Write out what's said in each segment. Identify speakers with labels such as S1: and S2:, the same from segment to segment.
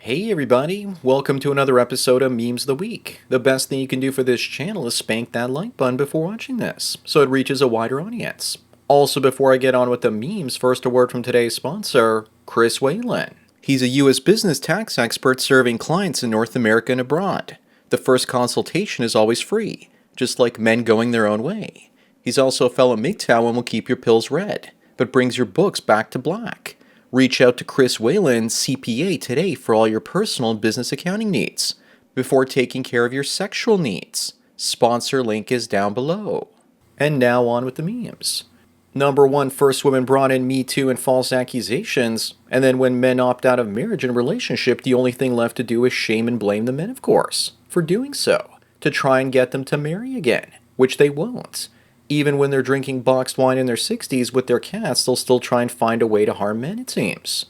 S1: Hey everybody, welcome to another episode of Memes of the Week. The best thing you can do for this channel is spank that like button before watching this, so it reaches a wider audience. Also, before I get on with the memes, first a word from today's sponsor, Chris Whalen. He's a U.S. business tax expert serving clients in North America and abroad. The first consultation is always free, just like men going their own way. He's also a fellow MGTOW and will keep your pills red, but brings your books back to black. Reach out to Chris Whalen CPA today for all your personal and business accounting needs before taking care of your sexual needs. Sponsor link is down below. And now on with the memes. Number one, first women brought in Me Too and false accusations, and then when men opt out of marriage and relationship, the only thing left to do is shame and blame the men, of course, for doing so, to try and get them to marry again, which they won't. Even when they're drinking boxed wine in their 60s with their cats, they'll still try and find a way to harm men, it seems.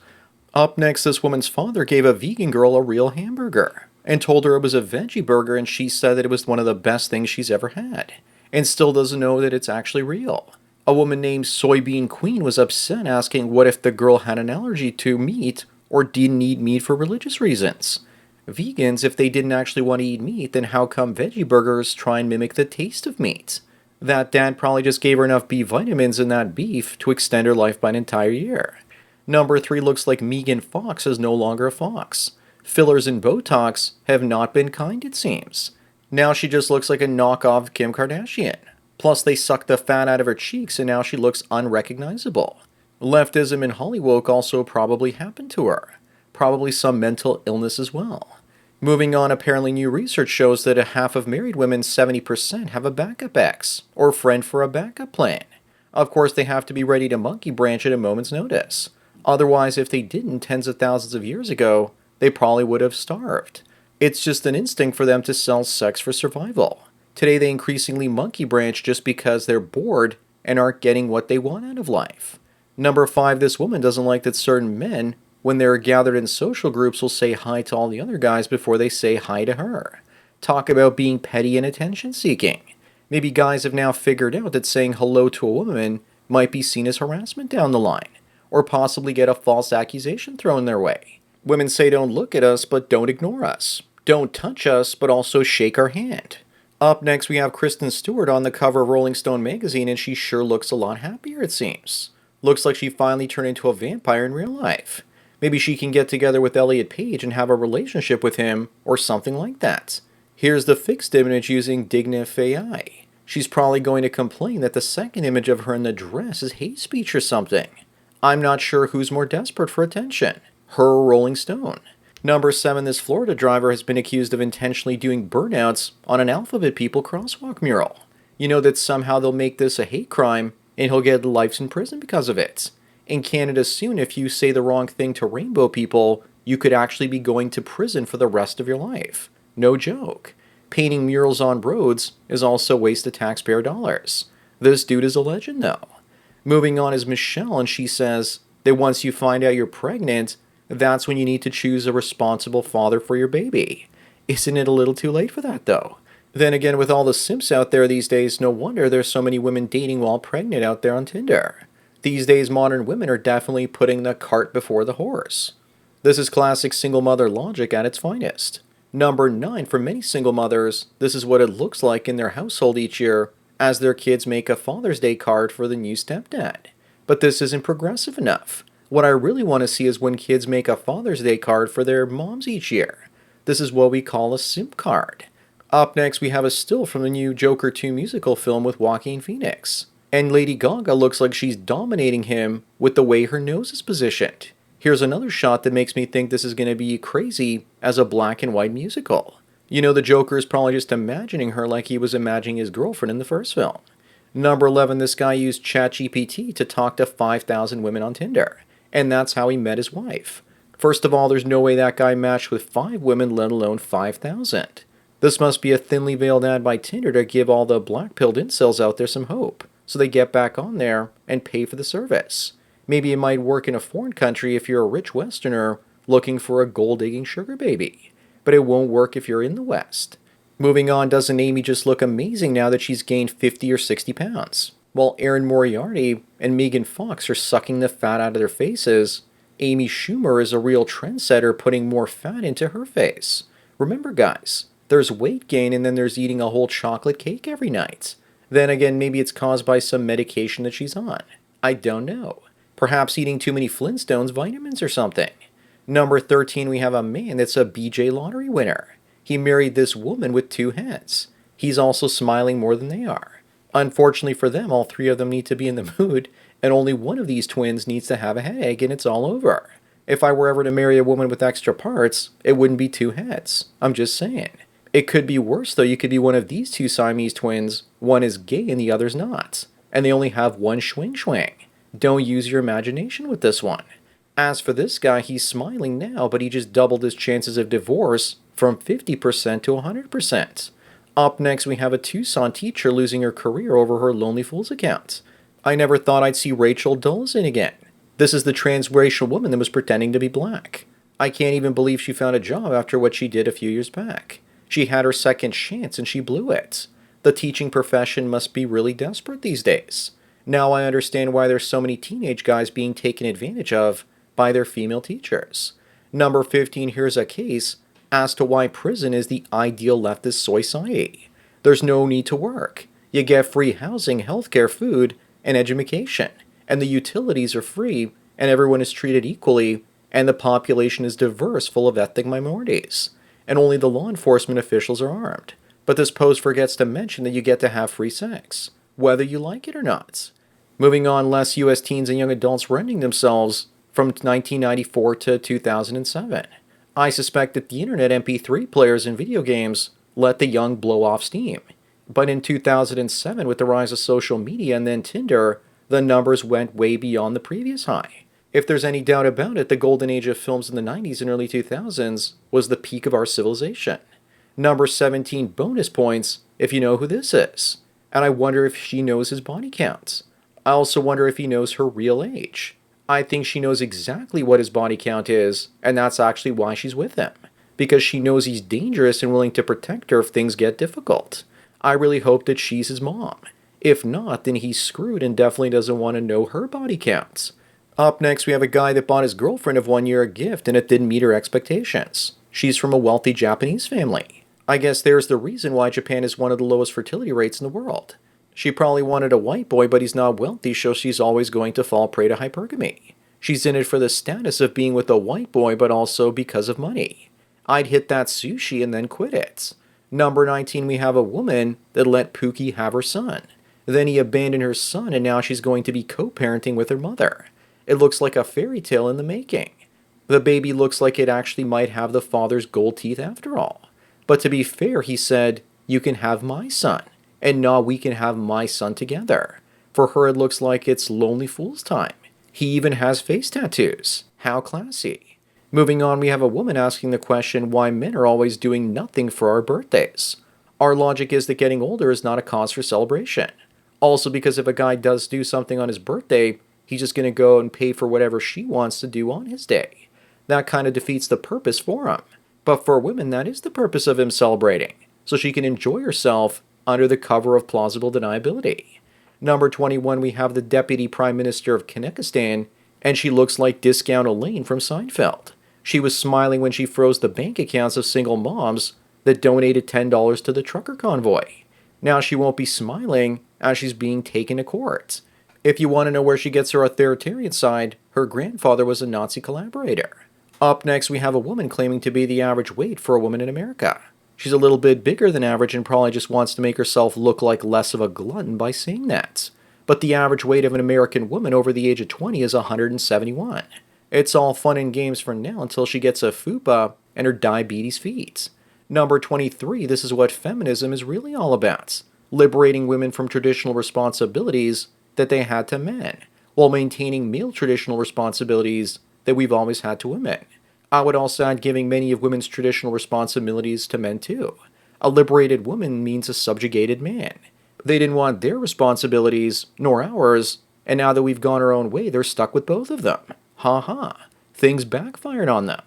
S1: Up next, this woman's father gave a vegan girl a real hamburger and told her it was a veggie burger, and she said that it was one of the best things she's ever had, and still doesn't know that it's actually real. A woman named Soybean Queen was upset, asking what if the girl had an allergy to meat or didn't eat meat for religious reasons. Vegans, if they didn't actually want to eat meat, then how come veggie burgers try and mimic the taste of meat? That dad probably just gave her enough B vitamins in that beef to extend her life by an entire year. Number three, looks like Megan Fox is no longer a fox. Fillers and Botox have not been kind, it seems. Now she just looks like a knockoff Kim Kardashian. Plus they sucked the fat out of her cheeks and now she looks unrecognizable. Leftism and Hollywood also probably happened to her. Probably some mental illness as well. Moving on, apparently new research shows that a half of married women, 70%, have a backup ex, or friend for a backup plan. Of course, they have to be ready to monkey branch at a moment's notice. Otherwise, if they didn't tens of thousands of years ago, they probably would have starved. It's just an instinct for them to sell sex for survival. Today, they increasingly monkey branch just because they're bored and aren't getting what they want out of life. Number five, this woman doesn't like that certain men, when they're gathered in social groups, will say hi to all the other guys before they say hi to her. Talk about being petty and attention-seeking. Maybe guys have now figured out that saying hello to a woman might be seen as harassment down the line, or possibly get a false accusation thrown their way. Women say don't look at us, but don't ignore us. Don't touch us, but also shake our hand. Up next, we have Kristen Stewart on the cover of Rolling Stone magazine, and she sure looks a lot happier, it seems. Looks like she finally turned into a vampire in real life. Maybe she can get together with Elliot Page and have a relationship with him, or something like that. Here's the fixed image using Dignif AI. She's probably going to complain that the second image of her in the dress is hate speech or something. I'm not sure who's more desperate for attention, her or Rolling Stone. Number seven, this Florida driver has been accused of intentionally doing burnouts on an Alphabet People crosswalk mural. You know that somehow they'll make this a hate crime, and he'll get life in prison because of it. In Canada soon, if you say the wrong thing to rainbow people, you could actually be going to prison for the rest of your life. No joke. Painting murals on roads is also a waste of taxpayer dollars. This dude is a legend, though. Moving on is Michelle, and she says that once you find out you're pregnant, that's when you need to choose a responsible father for your baby. Isn't it a little too late for that, though? Then again, with all the simps out there these days, no wonder there's so many women dating while pregnant out there on Tinder. These days, modern women are definitely putting the cart before the horse. This is classic single mother logic at its finest. Number 9, for many single mothers, this is what it looks like in their household each year as their kids make a Father's Day card for the new stepdad. But this isn't progressive enough. What I really want to see is when kids make a Father's Day card for their moms each year. This is what we call a simp card. Up next, we have a still from the new Joker 2 musical film with Joaquin Phoenix. And Lady Gaga looks like she's dominating him with the way her nose is positioned. Here's another shot that makes me think this is going to be crazy as a black and white musical. You know, the Joker is probably just imagining her like he was imagining his girlfriend in the first film. Number 11, this guy used ChatGPT to talk to 5,000 women on Tinder. And that's how he met his wife. First of all, there's no way that guy matched with 5 women, let alone 5,000. This must be a thinly veiled ad by Tinder to give all the black-pilled incels out there some hope, so they get back on there and pay for the service. Maybe it might work in a foreign country if you're a rich Westerner looking for a gold-digging sugar baby, but it won't work if you're in the West. Moving on, doesn't Amy just look amazing now that she's gained 50 or 60 pounds? While Erin Moriarty and Megan Fox are sucking the fat out of their faces, Amy Schumer is a real trendsetter putting more fat into her face. Remember, guys, there's weight gain and then there's eating a whole chocolate cake every night. Then again, maybe it's caused by some medication that she's on. I don't know. Perhaps eating too many Flintstones vitamins or something. Number 13, we have a man that's a BJ lottery winner. He married this woman with two heads. He's also smiling more than they are. Unfortunately for them, all three of them need to be in the mood, and only one of these twins needs to have a headache, and it's all over. If I were ever to marry a woman with extra parts, it wouldn't be two heads. I'm just saying. It could be worse, though. You could be one of these two Siamese twins. One is gay and the other's not. And they only have one swing. Don't use your imagination with this one. As for this guy, he's smiling now, but he just doubled his chances of divorce from 50% to 100%. Up next, we have a Tucson teacher losing her career over her Lonely Fools account. I never thought I'd see Rachel Dolezal again. This is the transracial woman that was pretending to be black. I can't even believe she found a job after what she did a few years back. She had her second chance and she blew it. The teaching profession must be really desperate these days. Now I understand why there's so many teenage guys being taken advantage of by their female teachers. Number 15, here's a case as to why prison is the ideal leftist society. There's no need to work. You get free housing, healthcare, food, and education. And the utilities are free, and everyone is treated equally, and the population is diverse, full of ethnic minorities. And only the law enforcement officials are armed. But this post forgets to mention that you get to have free sex, whether you like it or not. Moving on, less U.S. teens and young adults rending themselves from 1994 to 2007. I suspect that the internet, MP3 players, and video games let the young blow off steam. But in 2007, with the rise of social media and then Tinder, the numbers went way beyond the previous high. If there's any doubt about it, the golden age of films in the 90s and early 2000s was the peak of our civilization. Number 17, bonus points if you know who this is. And I wonder if she knows his body count. I also wonder if he knows her real age. I think she knows exactly what his body count is, and that's actually why she's with him. Because she knows he's dangerous and willing to protect her if things get difficult. I really hope that she's his mom. If not, then he's screwed and definitely doesn't want to know her body counts. Up next, we have a guy that bought his girlfriend of 1 year a gift and it didn't meet her expectations. She's from a wealthy Japanese family. I guess there's the reason why Japan is one of the lowest fertility rates in the world. She probably wanted a white boy, but he's not wealthy, so she's always going to fall prey to hypergamy. She's in it for the status of being with a white boy, but also because of money. I'd hit that sushi and then quit it. Number 19, we have a woman that let Pookie have her son. Then he abandoned her son, and now she's going to be co-parenting with her mother. It looks like a fairy tale in the making. The baby looks like it actually might have the father's gold teeth after all. But to be fair, he said, "You can have my son, and now we can have my son together." For her, it looks like it's Lonely Fool's time. He even has face tattoos. How classy. Moving on, we have a woman asking the question why men are always doing nothing for our birthdays. Our logic is that getting older is not a cause for celebration. Also, because if a guy does do something on his birthday, he's just going to go and pay for whatever she wants to do on his day. That kind of defeats the purpose for him. But for women, that is the purpose of him celebrating, so she can enjoy herself under the cover of plausible deniability. Number 21, we have the Deputy Prime Minister of Kazakhstan, and she looks like Discount Elaine from Seinfeld. She was smiling when she froze the bank accounts of single moms that donated $10 to the trucker convoy. Now she won't be smiling as she's being taken to court. If you want to know where she gets her authoritarian side, her grandfather was a Nazi collaborator. Up next, we have a woman claiming to be the average weight for a woman in America. She's a little bit bigger than average and probably just wants to make herself look like less of a glutton by saying that. But the average weight of an American woman over the age of 20 is 171. It's all fun and games for now until she gets a fupa and her diabetes feeds. Number 23, this is what feminism is really all about. Liberating women from traditional responsibilities that they had to men, while maintaining male traditional responsibilities that we've always had to women. I would also add giving many of women's traditional responsibilities to men too. A liberated woman means a subjugated man. They didn't want their responsibilities, nor ours, and now that we've gone our own way, they're stuck with both of them. Ha ha. Things backfired on them.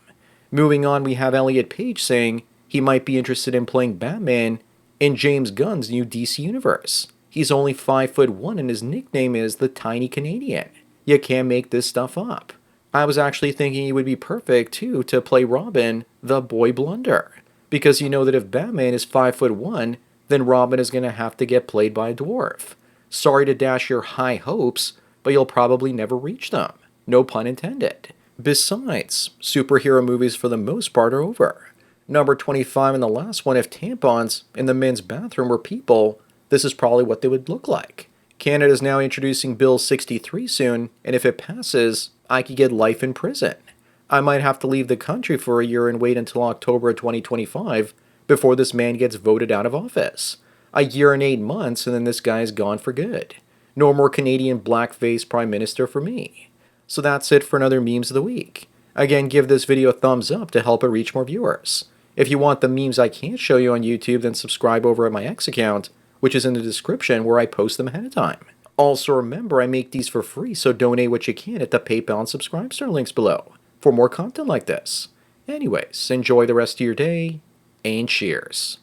S1: Moving on, we have Elliot Page saying he might be interested in playing Batman in James Gunn's new DC universe. He's only 5'1" and his nickname is the Tiny Canadian. You can't make this stuff up. I was actually thinking he would be perfect, too, to play Robin, the boy blunder. Because you know that if Batman is 5'1", then Robin is going to have to get played by a dwarf. Sorry to dash your high hopes, but you'll probably never reach them. No pun intended. Besides, superhero movies for the most part are over. Number 25 and the last one, if tampons in the men's bathroom were people, this is probably what they would look like. Canada is now introducing Bill 63 soon, and if it passes, I could get life in prison. I might have to leave the country for a year and wait until October of 2025 before this man gets voted out of office. A year and 8 months, and then this guy is gone for good. No more Canadian blackface Prime Minister for me. So that's it for another Memes of the Week. Again, give this video a thumbs up to help it reach more viewers. If you want the memes I can't show you on YouTube, then subscribe over at my X account, which is in the description where I post them ahead of time. Also remember, I make these for free, so donate what you can at the PayPal and Subscribestar links below for more content like this. Anyways, enjoy the rest of your day, and cheers.